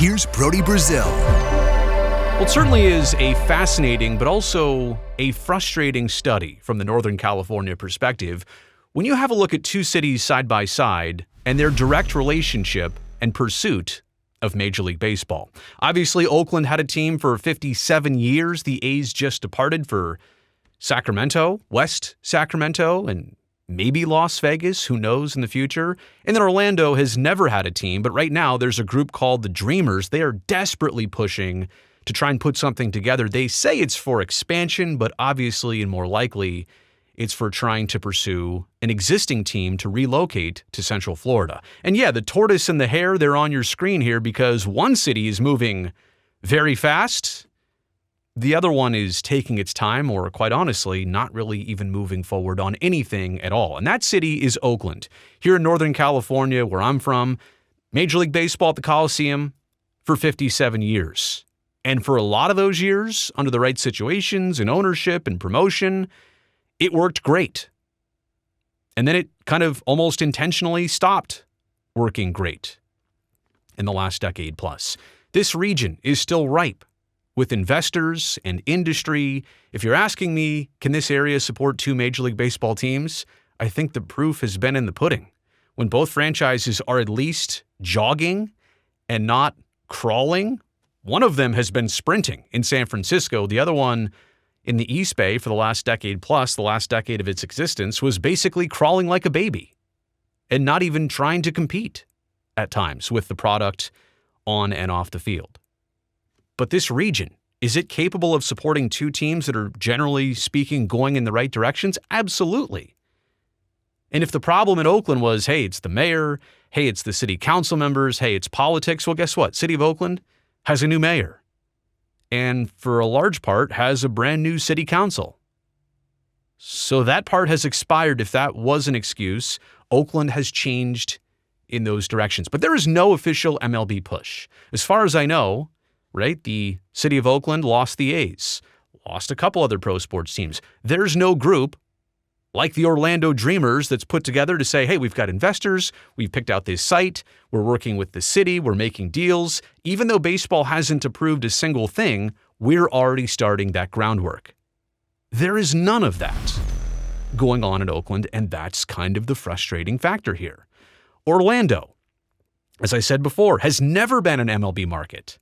here's Brody Brazil. Well, it certainly is a fascinating but also a frustrating study from the Northern California perspective when you have a look at two cities side by side and their direct relationship and pursuit of Major League Baseball. Obviously, Oakland had a team for 57 years. The A's just departed for Sacramento, West Sacramento, and maybe Las Vegas, who knows in the future. And then Orlando has never had a team, but right now there's a group called the Dreamers. They are desperately pushing to try and put something together. They say it's for expansion, but obviously and more likely, it's for trying to pursue an existing team to relocate to Central Florida. And yeah, the tortoise and the hare, they're on your screen here because one city is moving very fast. The other one is taking its time, or quite honestly, not really even moving forward on anything at all. And that city is Oakland. Here in Northern California, where I'm from, Major League Baseball at the Coliseum for 57 years. And for a lot of those years, under the right situations and ownership and promotion, it worked great. And then it kind of almost intentionally stopped working great in the last decade plus. This region is still ripe with investors and industry. If you're asking me, can this area support two Major League Baseball teams? I think the proof has been in the pudding. When both franchises are at least jogging and not crawling. One of them has been sprinting in San Francisco. The other one in the East Bay for the last decade plus, the last decade of its existence, was basically crawling like a baby and not even trying to compete at times with the product on and off the field. But this region, is it capable of supporting two teams that are generally speaking going in the right directions? Absolutely. And if the problem in Oakland was, hey, it's the mayor, hey, it's the city council members, hey, it's politics, well, guess what? City of Oakland has a new mayor, and for a large part has a brand new city council. So that part has expired. If that was an excuse, Oakland has changed in those directions. But there is no official MLB push. As far as I know, right, the city of Oakland lost the A's, lost a couple other pro sports teams. There's no group like the Orlando Dreamers that's put together to say, hey, we've got investors, we've picked out this site, we're working with the city, we're making deals. Even though baseball hasn't approved a single thing, we're already starting that groundwork. There is none of that going on in Oakland, and that's kind of the frustrating factor here. Orlando, as I said before, has never been an MLB market.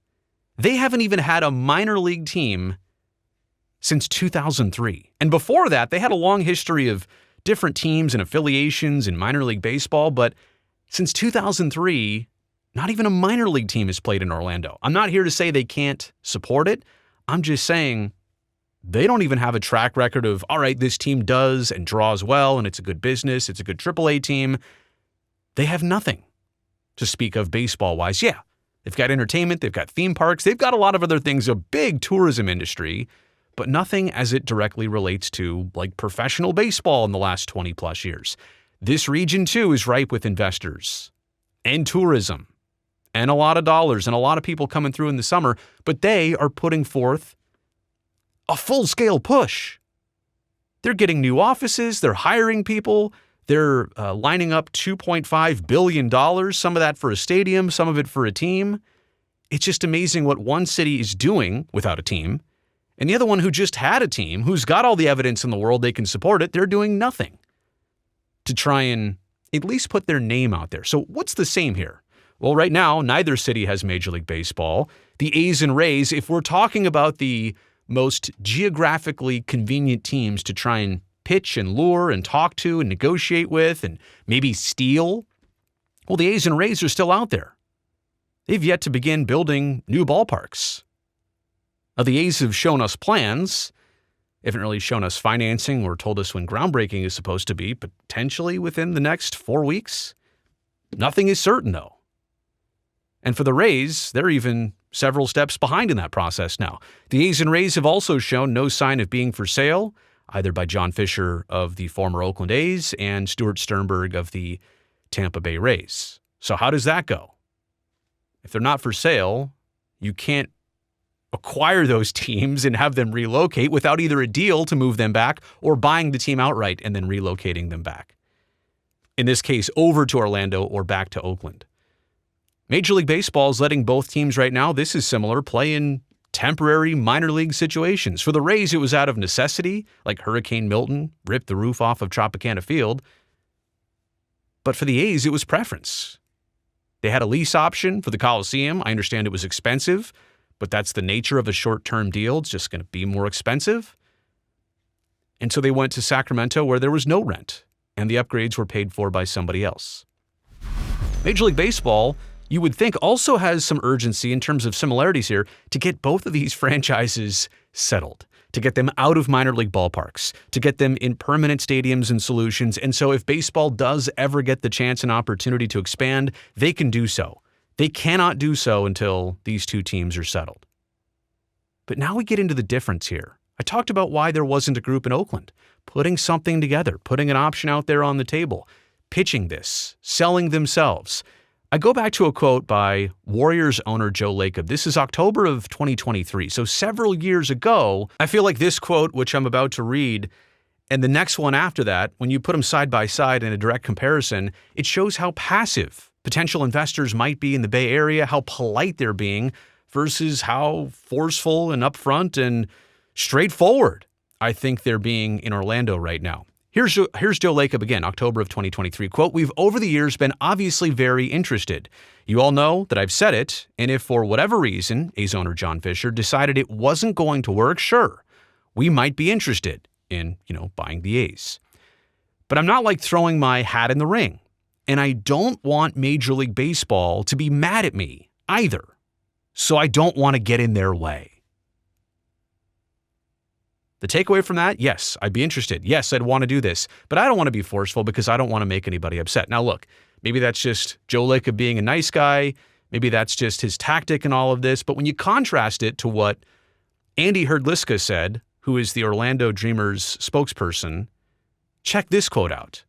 They haven't even had a minor league team since 2003. And before that, they had a long history of different teams and affiliations in minor league baseball, but since 2003, not even a minor league team has played in Orlando. I'm not here to say they can't support it. I'm just saying they don't even have a track record of, all right, this team does and draws well, and it's a good business, it's a good AAA team. They have nothing to speak of baseball-wise. Yeah, they've got entertainment, they've got theme parks, they've got a lot of other things, a big tourism industry, but nothing as it directly relates to like professional baseball in the last 20 plus years. This region too is ripe with investors and tourism and a lot of dollars and a lot of people coming through in the summer, but they are putting forth a full-scale push. They're getting new offices, they're hiring people, they're lining up $2.5 billion, some of that for a stadium, some of it for a team. It's just amazing what one city is doing without a team. And the other one who just had a team, who's got all the evidence in the world they can support it, they're doing nothing to try and at least put their name out there. So what's the same here? Well, right now, neither city has Major League Baseball. The A's and Rays, if we're talking about the most geographically convenient teams to try and pitch and lure and talk to and negotiate with and maybe steal, well, the A's and Rays are still out there. They've yet to begin building new ballparks. Now, the A's have shown us plans. They haven't really shown us financing or told us when groundbreaking is supposed to be, potentially within the next 4 weeks. Nothing is certain, though. And for the Rays, they're even several steps behind in that process now. The A's and Rays have also shown no sign of being for sale, either by John Fisher of the former Oakland A's and Stuart Sternberg of the Tampa Bay Rays. So how does that go? If they're not for sale, you can't acquire those teams and have them relocate without either a deal to move them back or buying the team outright and then relocating them back. In this case, over to Orlando or back to Oakland. Major League Baseball is letting both teams right now, this is similar, play in temporary minor league situations. For the Rays, it was out of necessity, like Hurricane Milton ripped the roof off of Tropicana Field. But for the A's, it was preference. They had a lease option for the Coliseum. I understand it was expensive, but that's the nature of a short-term deal. It's just going to be more expensive. And so they went to Sacramento where there was no rent, and the upgrades were paid for by somebody else. Major League Baseball, you would think, also has some urgency in terms of similarities here to get both of these franchises settled, to get them out of minor league ballparks, to get them in permanent stadiums and solutions. And so if baseball does ever get the chance and opportunity to expand, they can do so. They cannot do so until these two teams are settled. But now we get into the difference here. I talked about why there wasn't a group in Oakland, putting something together, putting an option out there on the table, pitching this, selling themselves. I go back to a quote by Warriors owner Joe Lacob. This is October of 2023, so several years ago. I feel like this quote, which I'm about to read, and the next one after that, when you put them side by side in a direct comparison, it shows how passive potential investors might be in the Bay Area, how polite they're being, versus how forceful and upfront and straightforward I think they're being in Orlando right now. Here's Joe Lacob again, October of 2023. Quote, "We've over the years been obviously very interested. You all know that I've said it, and if for whatever reason, A's owner John Fisher decided it wasn't going to work, sure, we might be interested in, buying the A's. But I'm not like throwing my hat in the ring, and I don't want Major League Baseball to be mad at me either. So I don't want to get in their way." The takeaway from that, yes, I'd be interested. Yes, I'd want to do this, but I don't want to be forceful because I don't want to make anybody upset. Now, look, maybe that's just Joe Lacob being a nice guy. Maybe that's just his tactic in all of this. But when you contrast it to what Andy Herdliska said, who is the Orlando Dreamers spokesperson, check this quote out.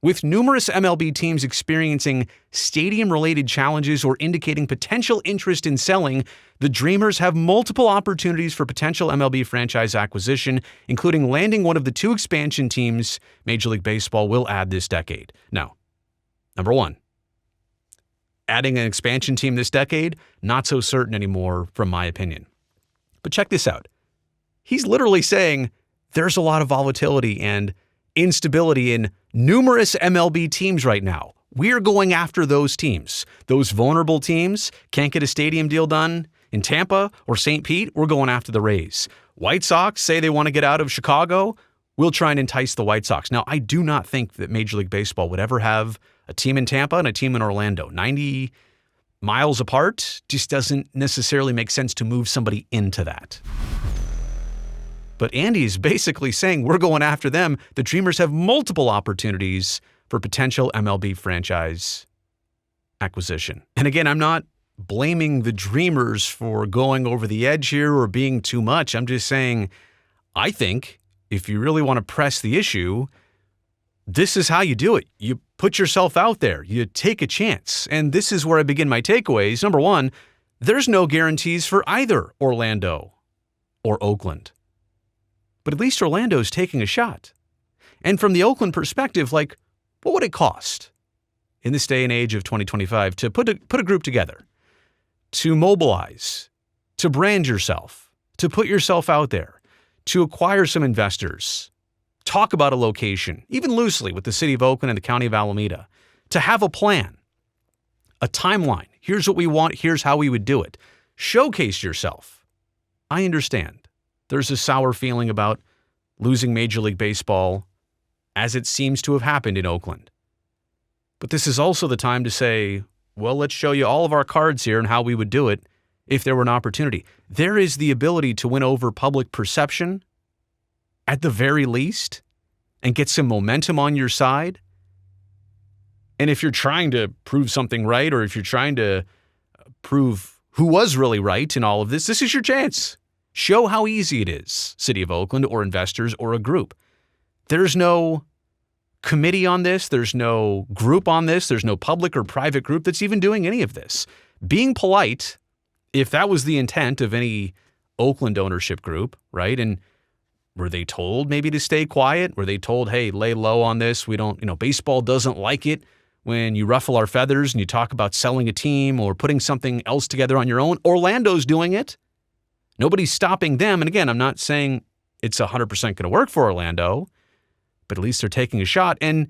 "With numerous MLB teams experiencing stadium-related challenges or indicating potential interest in selling, the Dreamers have multiple opportunities for potential MLB franchise acquisition, including landing one of the two expansion teams Major League Baseball will add this decade." Now, number one, adding an expansion team this decade, not so certain anymore from my opinion. But check this out. He's literally saying there's a lot of volatility and instability in numerous MLB teams right now. We're going after those teams. Those vulnerable teams can't get a stadium deal done in Tampa or St. Pete. We're going after the Rays. White Sox say they want to get out of Chicago. We'll try and entice the White Sox. Now, I do not think that Major League Baseball would ever have a team in Tampa and a team in Orlando. 90 miles apart just doesn't necessarily make sense to move somebody into that. But Andy's basically saying we're going after them. The Dreamers have multiple opportunities for potential MLB franchise acquisition. And again, I'm not blaming the Dreamers for going over the edge here or being too much. I'm just saying, I think if you really want to press the issue, this is how you do it. You put yourself out there. You take a chance. And this is where I begin my takeaways. Number one, there's no guarantees for either Orlando or Oakland. But at least Orlando's taking a shot. And from the Oakland perspective, what would it cost in this day and age of 2025 to put a group together, to mobilize, to brand yourself, to put yourself out there, to acquire some investors, talk about a location, even loosely with the city of Oakland and the county of Alameda, to have a plan, a timeline. Here's what we want. Here's how we would do it. Showcase yourself. I understand. There's a sour feeling about losing Major League Baseball, as it seems to have happened in Oakland. But this is also the time to say, well, let's show you all of our cards here and how we would do it if there were an opportunity. There is the ability to win over public perception, at the very least, and get some momentum on your side. And if you're trying to prove something right, or if you're trying to prove who was really right in all of this, this is your chance. Show how easy it is, City of Oakland or investors or a group. There's no committee on this. There's no group on this. There's no public or private group that's even doing any of this. Being polite, if that was the intent of any Oakland ownership group, right? And were they told maybe to stay quiet? Were they told, hey, lay low on this? We don't, baseball doesn't like it when you ruffle our feathers and you talk about selling a team or putting something else together on your own. Orlando's doing it. Nobody's stopping them. And again, I'm not saying it's 100% going to work for Orlando, but at least they're taking a shot. And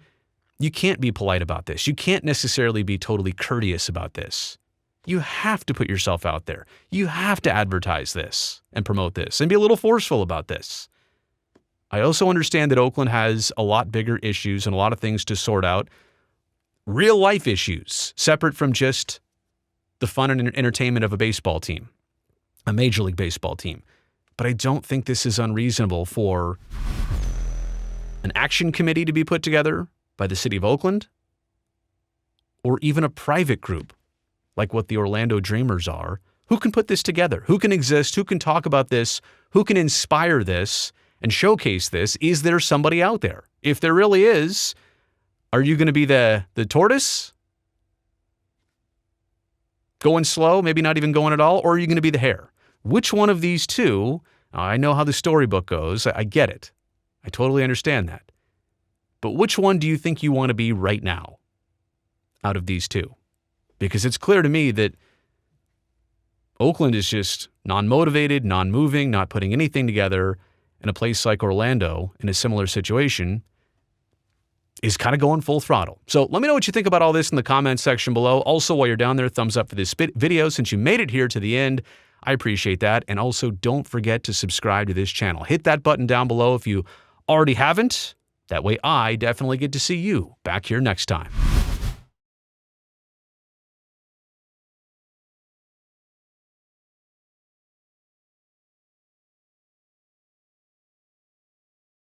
you can't be polite about this. You can't necessarily be totally courteous about this. You have to put yourself out there. You have to advertise this and promote this and be a little forceful about this. I also understand that Oakland has a lot bigger issues and a lot of things to sort out. Real life issues, separate from just the fun and entertainment of a baseball team, a Major League Baseball team. But I don't think this is unreasonable for an action committee to be put together by the city of Oakland, or even a private group like what the Orlando Dreamers are, who can put this together, who can exist, who can talk about this, who can inspire this and showcase this. Is there somebody out there? If there really is, are you going to be the tortoise? Going slow, maybe not even going at all, or are you going to be the hare? Which one of these two? I know how the storybook goes. I get it. I totally understand that. But which one do you think you want to be right now out of these two? Because it's clear to me that Oakland is just non-motivated, non-moving, not putting anything together, and a place like Orlando in a similar situation is kind of going full throttle. So let me know what you think about all this in the comments section below. Also, while you're down there, thumbs up for this video since you made it here to the end. I appreciate that. And also, don't forget to subscribe to this channel. Hit that button down below if you already haven't. That way I definitely get to see you back here next time.